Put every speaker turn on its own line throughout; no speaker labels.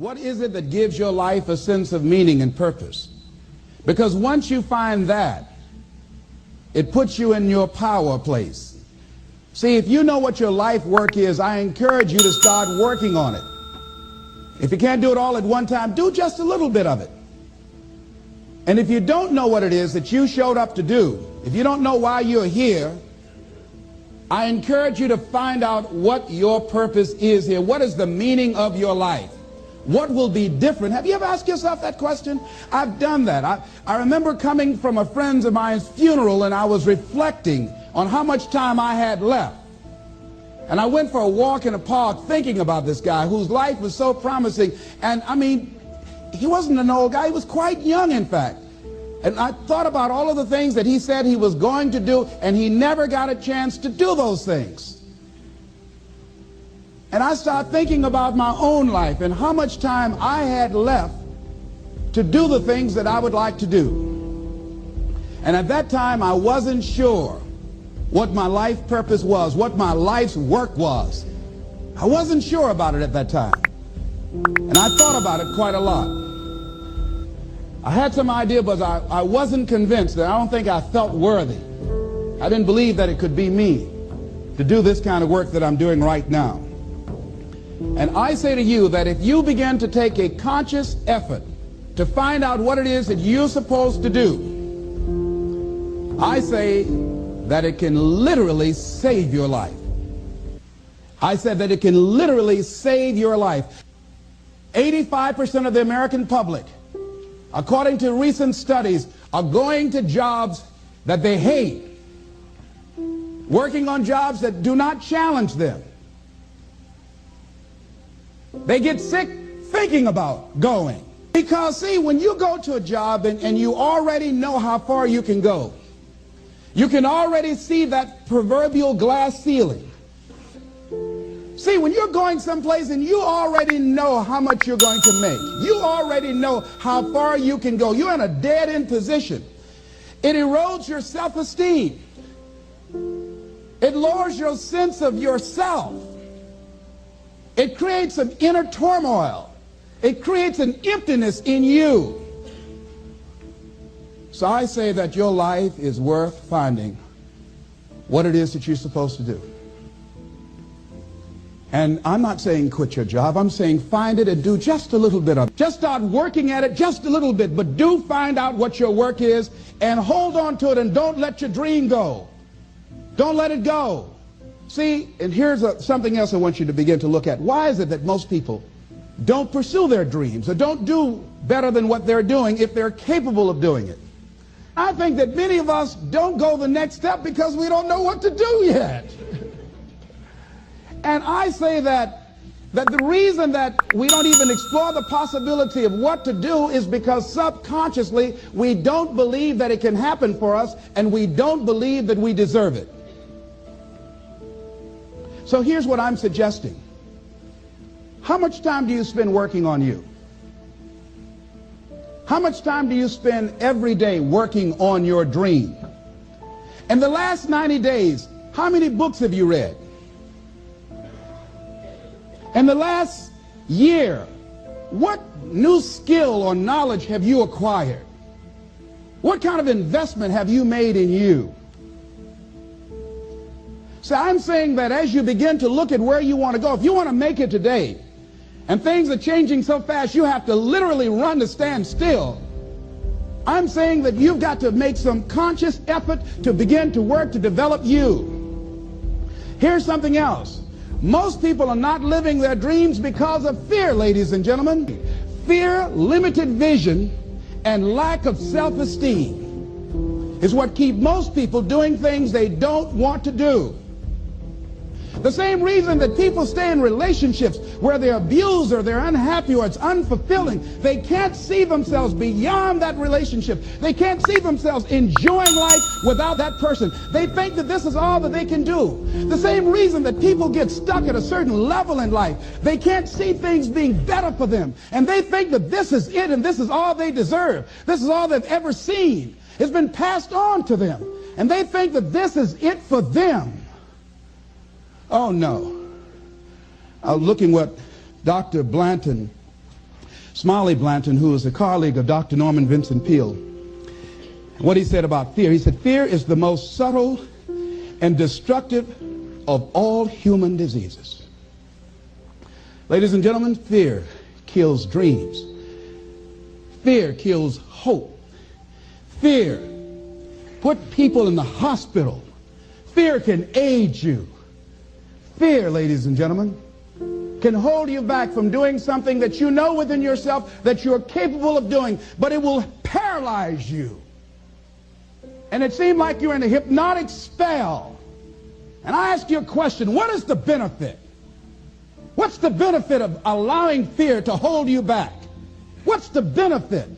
What is it that gives your life a sense of meaning and purpose? Because once you find that, it puts you in your power place. See, if you know what your life work is, I encourage you to start working on it. If you can't do it all at one time, do just a little bit of it. And if you don't know what it is that you showed up to do, if you don't know why you're here, I encourage you to find out what your purpose is here. What is the meaning of your life? What will be different? Have you ever asked yourself that question? I've done that. I remember coming from a friend of mine's funeral, and I was reflecting on how much time I had left. And I went for a walk in a park thinking about this guy whose life was so promising. And I mean, he wasn't an old guy. He was quite young, in fact. And I thought about all of the things that he said he was going to do, and he never got a chance to do those things. And I started thinking about my own life and how much time I had left to do the things that I would like to do. And at that time, I wasn't sure what my life purpose was, what my life's work was. I wasn't sure about it at that time. And I thought about it quite a lot. I had some idea, but I wasn't convinced. That I don't think I felt worthy. I didn't believe that it could be me to do this kind of work that I'm doing right now. And I say to you that if you begin to take a conscious effort to find out what it is that you're supposed to do, I say that it can literally save your life. I said that it can literally save your life. 85% of the American public, according to recent studies, are going to jobs that they hate, working on jobs that do not challenge them. They get sick thinking about going. Because, see, when you go to a job and you already know how far you can go, you can already see that proverbial glass ceiling. See, when you're going someplace and you already know how much you're going to make, you already know how far you can go, you're in a dead-end position. It erodes your self-esteem. It lowers your sense of yourself. It creates an inner turmoil. It creates an emptiness in you. So I say that your life is worth finding what it is that you're supposed to do. And I'm not saying quit your job. I'm saying find it and do just a little bit of it. Just start working at it just a little bit, but do find out what your work is and hold on to it, and don't let your dream go. Don't let it go. See, and here's something else I want you to begin to look at. Why is it that most people don't pursue their dreams or don't do better than what they're doing if they're capable of doing it? I think that many of us don't go the next step because we don't know what to do yet. And I say that the reason that we don't even explore the possibility of what to do is because subconsciously we don't believe that it can happen for us, and we don't believe that we deserve it. So here's what I'm suggesting. How much time do you spend working on you? How much time do you spend every day working on your dream? In the last 90 days, how many books have you read? In the last year, what new skill or knowledge have you acquired? What kind of investment have you made in you? So I'm saying that as you begin to look at where you want to go, if you want to make it today, and things are changing so fast you have to literally run to stand still, I'm saying that you've got to make some conscious effort to begin to work to develop you. Here's something else. Most people are not living their dreams because of fear, ladies and gentlemen. Fear, limited vision, and lack of self-esteem is what keep most people doing things they don't want to do. The same reason that people stay in relationships where they're abused or they're unhappy or it's unfulfilling, they can't see themselves beyond that relationship. They can't see themselves enjoying life without that person. They think that this is all that they can do. The same reason that people get stuck at a certain level in life, they can't see things being better for them. And they think that this is it and this is all they deserve. This is all they've ever seen. It's been passed on to them. And they think that this is it for them. Oh no. I was looking what Dr. Blanton Smiley Blanton, who is a colleague of Dr. Norman Vincent Peale. What he said about fear, he said, fear is the most subtle and destructive of all human diseases. Ladies and gentlemen, fear kills dreams. Fear kills hope. Fear put people in the hospital. Fear can age you. Fear, ladies and gentlemen, can hold you back from doing something that you know within yourself that you're capable of doing, but it will paralyze you. And it seemed like you're in a hypnotic spell. And I ask you a question, what is the benefit? What's the benefit of allowing fear to hold you back? What's the benefit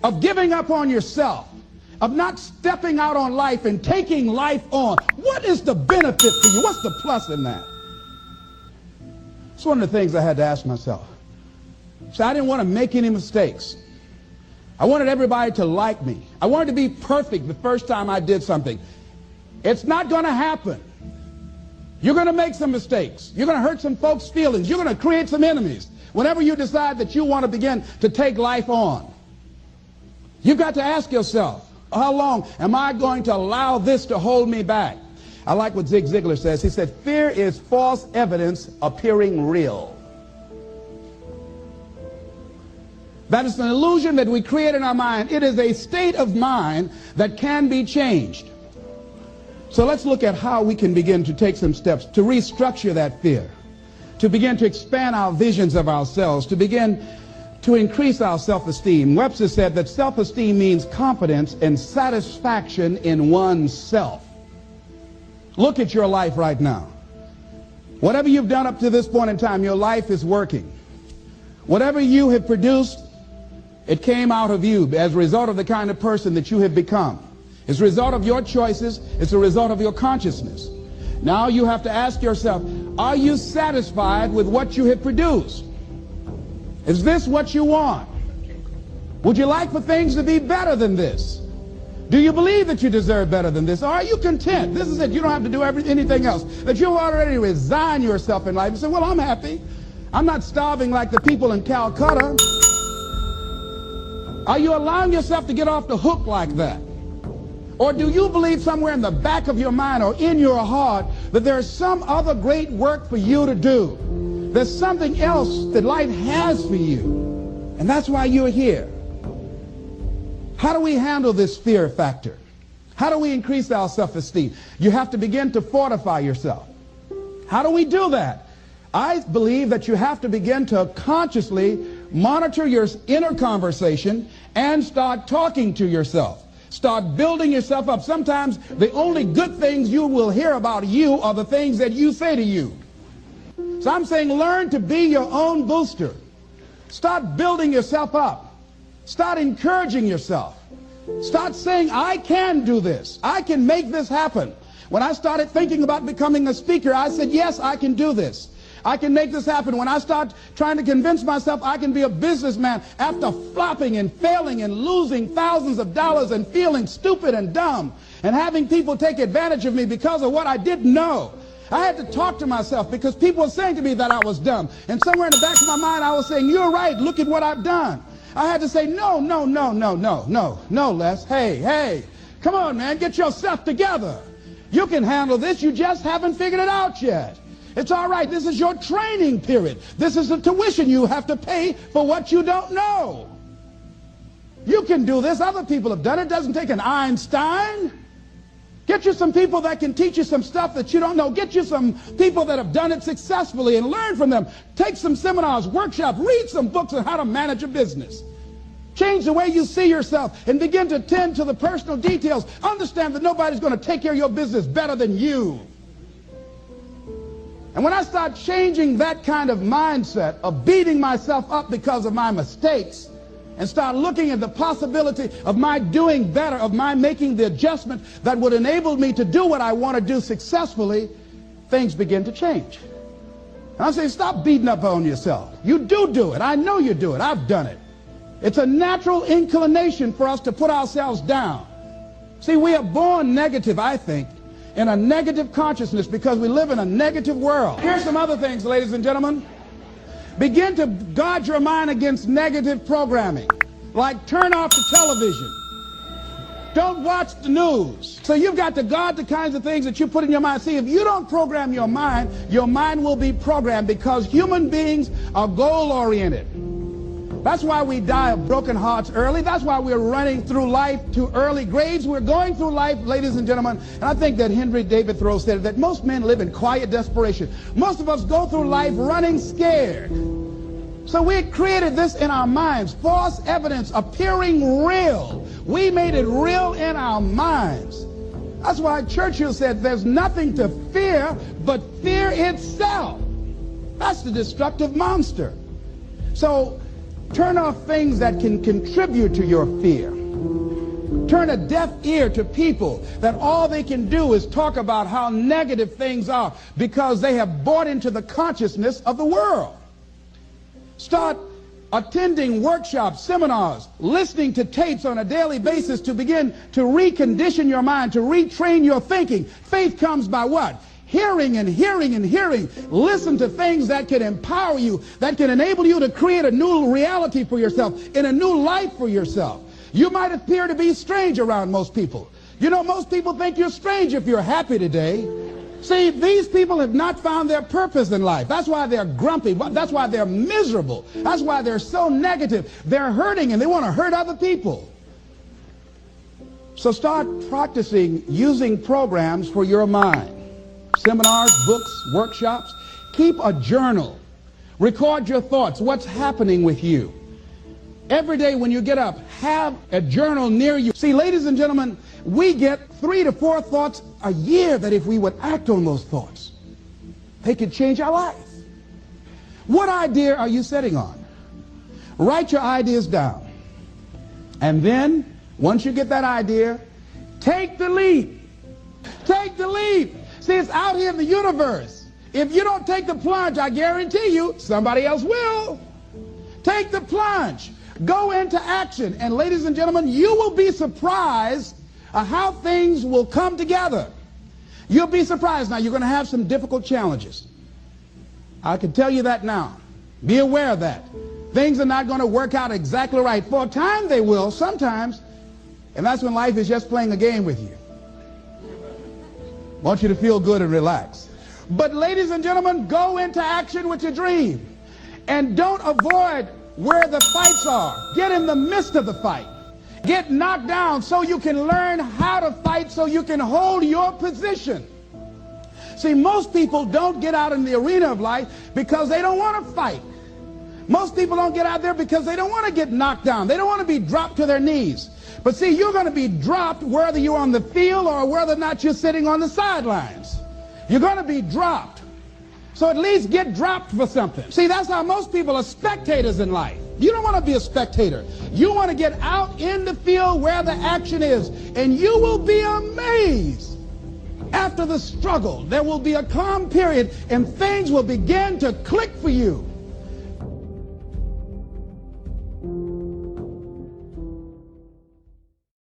of giving up on yourself, of not stepping out on life and taking life on? What is the benefit for you? What's the plus in that? It's one of the things I had to ask myself. So I didn't want to make any mistakes. I wanted everybody to like me. I wanted to be perfect the first time I did something. It's not going to happen. You're going to make some mistakes. You're going to hurt some folks' feelings. You're going to create some enemies whenever you decide that you want to begin to take life on. You've got to ask yourself, how long am I going to allow this to hold me back? I like what Zig Ziglar says. He said, fear is false evidence appearing real. That is an illusion that we create in our mind. It is a state of mind that can be changed. So let's look at how we can begin to take some steps to restructure that fear, to begin to expand our visions of ourselves, to begin to increase our self-esteem. Webster said that self-esteem means confidence and satisfaction in oneself. Look at your life right now. Whatever you've done up to this point in time, your life is working. Whatever you have produced, it came out of you as a result of the kind of person that you have become. It's a result of your choices. It's a result of your consciousness. Now you have to ask yourself, are you satisfied with what you have produced? Is this what you want? Would you like for things to be better than this? Do you believe that you deserve better than this? Or are you content? This is it. You don't have to do anything else. That you already resign yourself in life and say, well, I'm happy. I'm not starving like the people in Calcutta. Are you allowing yourself to get off the hook like that? Or do you believe somewhere in the back of your mind or in your heart that there's some other great work for you to do? There's something else that life has for you. And that's why you're here. How do we handle this fear factor? How do we increase our self-esteem? You have to begin to fortify yourself. How do we do that? I believe that you have to begin to consciously monitor your inner conversation and start talking to yourself. Start building yourself up. Sometimes the only good things you will hear about you are the things that you say to you. So I'm saying learn to be your own booster. Start building yourself up. Start encouraging yourself. Start saying, I can do this. I can make this happen. When I started thinking about becoming a speaker, I said, yes, I can do this. I can make this happen. When I start trying to convince myself I can be a businessman after flopping and failing and losing thousands of dollars and feeling stupid and dumb and having people take advantage of me because of what I didn't know, I had to talk to myself because people were saying to me that I was dumb. And somewhere in the back of my mind, I was saying, you're right. Look at what I've done. I had to say, no, Les. Hey, come on, man. Get yourself together. You can handle this. You just haven't figured it out yet. It's all right. This is your training period. This is the tuition you have to pay for what you don't know. You can do this. Other people have done it. It doesn't take an Einstein. Get you some people that can teach you some stuff that you don't know. Get you some people that have done it successfully and learn from them. Take some seminars, workshops, read some books on how to manage a business. Change the way you see yourself and begin to tend to the personal details. Understand that nobody's going to take care of your business better than you. And when I start changing that kind of mindset of beating myself up because of my mistakes and start looking at the possibility of my doing better, of my making the adjustment that would enable me to do what I want to do successfully, things begin to change. And I'm saying, stop beating up on yourself. You do it. I know you do it. I've done it. It's a natural inclination for us to put ourselves down. See, we are born negative, I think, in a negative consciousness because we live in a negative world. Here's some other things, ladies and gentlemen. Begin to guard your mind against negative programming, like turn off the television. Don't watch the news. So you've got to guard the kinds of things that you put in your mind. See, if you don't program your mind will be programmed, because human beings are goal-oriented. That's why we die of broken hearts early. That's why we're running through life to early graves. We're going through life, ladies and gentlemen, and I think that Henry David Thoreau said that most men live in quiet desperation. Most of us go through life running scared. So we created this in our minds, false evidence appearing real. We made it real in our minds. That's why Churchill said there's nothing to fear but fear itself. That's the destructive monster. So turn off things that can contribute to your fear. Turn a deaf ear to people that all they can do is talk about how negative things are, because they have bought into the consciousness of the world. Start attending workshops, seminars, listening to tapes on a daily basis to begin to recondition your mind, to retrain your thinking. Faith comes by what? Hearing and hearing and hearing. Listen to things that can empower you, that can enable you to create a new reality for yourself, in a new life for yourself. You might appear to be strange around most people. You know, most people think you're strange if you're happy today. See, these people have not found their purpose in life. That's why they're grumpy. That's why they're miserable. That's why they're so negative. They're hurting and they want to hurt other people. So start practicing using programs for your mind. Seminars, books, workshops. Keep a journal. Record your thoughts. What's happening with you? Every day when you get up, have a journal near you. See, ladies and gentlemen, we get 3 to 4 thoughts a year that if we would act on those thoughts, they could change our life. What idea are you sitting on? Write your ideas down. And then, once you get that idea, take the leap. Take the leap. See, it's out here in the universe. If you don't take the plunge, I guarantee you, somebody else will. Take the plunge. Go into action. And ladies and gentlemen, you will be surprised how things will come together. You'll be surprised. Now, you're going to have some difficult challenges. I can tell you that now. Be aware of that. Things are not going to work out exactly right. For a time they will, sometimes. And that's when life is just playing a game with you. I want you to feel good and relax. But ladies and gentlemen, go into action with your dream. And don't avoid where the fights are. Get in the midst of the fight. Get knocked down so you can learn how to fight, so you can hold your position. See, most people don't get out in the arena of life because they don't want to fight. Most people don't get out there because they don't want to get knocked down. They don't want to be dropped to their knees. But see, you're going to be dropped whether you're on the field or whether or not you're sitting on the sidelines. You're going to be dropped. So at least get dropped for something. See, that's how most people are spectators in life. You don't want to be a spectator. You want to get out in the field where the action is. And you will be amazed. After the struggle, there will be a calm period and things will begin to click for you.